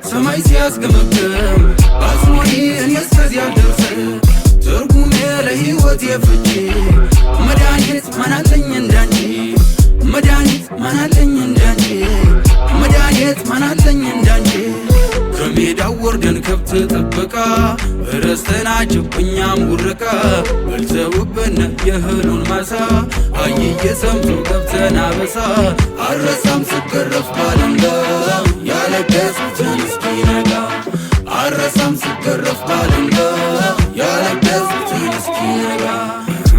ሰማይ ሲያስገመግም ባስሞሪ እኔስ ከዚያ አልደርስም ትርጉሜ ለሕይወቴ ፍቺ መድኃኒት ማናለኝ እንዳንቺ መድኃኒት ማናለኝ እንዳንቺ መድኃኒት ማናለኝ እንዳንቺ ከሜዳው ወርደን ከብት ጠበቃ ረስተናቸው እኛም ውርቃ በልተውብን የእህሉን ማሳ አየየ ሰምቶ ገብተን አበሳ አልረሳም ስገረፍ ባለንጋ ያለቀስኩትን እስኪነጋ አልረሳም ስገረፍ ባለንጋ ያለቀስኩትን እስኪነጋ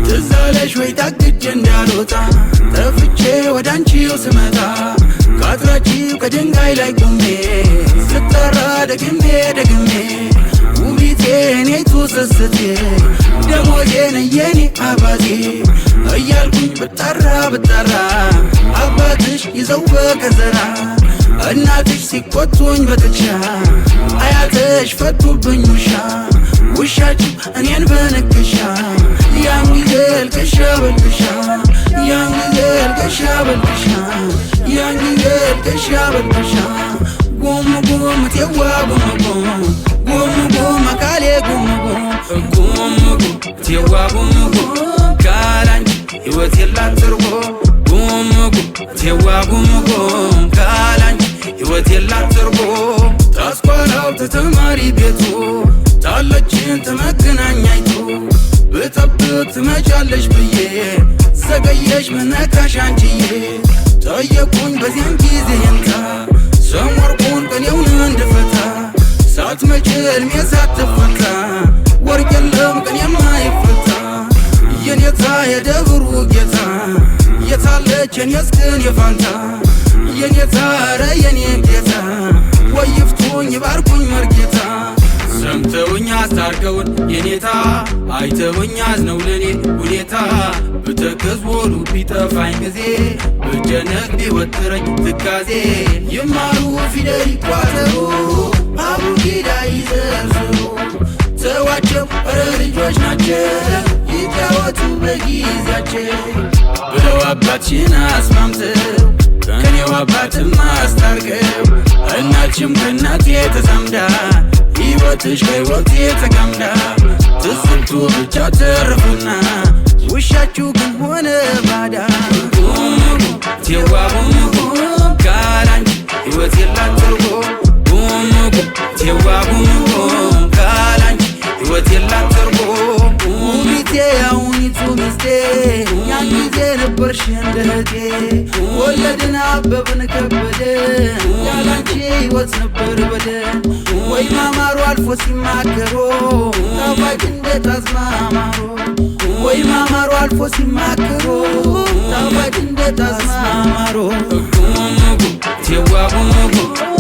ትዝ አለሽ ወይ ታግጄ እንዳልወጣ ጠፍቼ ወዳንቺው ስመጣ ካጥራችው ከድንጋይ ላይ ቆሜ ስጠራ ደግሜ ደግሜ ውቢቴ እኔቱ ስስቴ ደሞቴ ነየኔ አባቴ እያልኩኝ ብጠራ ብጠራ አባትሽ ይዘው በከዘራ እናትሽ ሲቆጡኝ በጥቻ አያትሽ ፈቱብኝ ውሻችሁ እኔን በንክሻ ያን ጊዜ ልቅሻ በልቅሻ ያን ጊዜ ልቅሻ በልቅሻ ያን ጊዜ ልቅሻ በልቅሻ ጉም ጉም ቴዋ ጉም ጉም ጉም ጉም አካሌ ጉም ጉም ጉም ጉም ቴዋ ጉም ጉም ካላንቺ ሕይወት የላት ትርጉም ጉም ጉም ቴዋ ጉም ጉም ካላንቺ ሕይወት የላት ትርጉም ታስኳላው ተተማሪ ቤቱ ጣለችን ተመገናኛይቱ ብጠብቅ ትመጫለሽ ብዬ ዘገየሽ ምነካሽ አንቺዬ ጠየቁኝ በዚያን ጊዜ የንታ ሰሞርኩን ቀኔውን እንድፈታ ሳትመጪ ዕልሜ ሳትፈታ ወርቅ የለም ቀኔማ ይፈታ የኔታ የደብሩ ጌታ የታለች የኔስ ግን የፋንታ የኔታ ኧረ የኔ ጌታ ወይፍቱኝ ይባርኩኝ መርጌታ ሰምተውኝ አስታርቀውን የኔታ አይተውኝ አዝነው ለኔ ሁኔታ ብተክዝ ወሉ ቢጠፋኝ ጊዜ ብጨነቅ ቢወጥረኝ ትካዜ ይማሩ ፊደል ይቋጠሩ አቡጊዳ ይዘርዝሩ ተዋቸው ኧረ ልጆች ናቸው ይጫወቱ በጊዜያቸው ብለው አባትሽን አስማምተው ከኔው አባትም አስታርቀው እናችም ከእናቴ ተዛምዳ ሕይወትሽ ከሕይወቴ ተጋምዳ ትዝብቱ ብቻ ተረፉና ውሻችሁ ግን ሆነ ባዳ ጉም ጉም ቴዋ ጉም ጉም ካላንቺ ሕይወት የላት ትርጉም ጉም ጉም ቴዋ ጉም ጉም ካላንቺ ሕይወት የላት ትርጉም ውቢቴ አሁኒቱ ሚስቴ ያን ጊዜ ነበርሽ እንደ እህቴ ወለድን አበብን ከበደ ያላንቺ ሕይወት ነበር በደን ወይ ማማሩ አልፎ ሲማከሮ ጣፋጭ እንደ ጣዝማ ማሮ ወይ ማማሩ አልፎ ሲማከሮ ጣፋጭ እንደ ጣዝማ ማሮ ጉም ጉም ቴዋ ጉም ጉም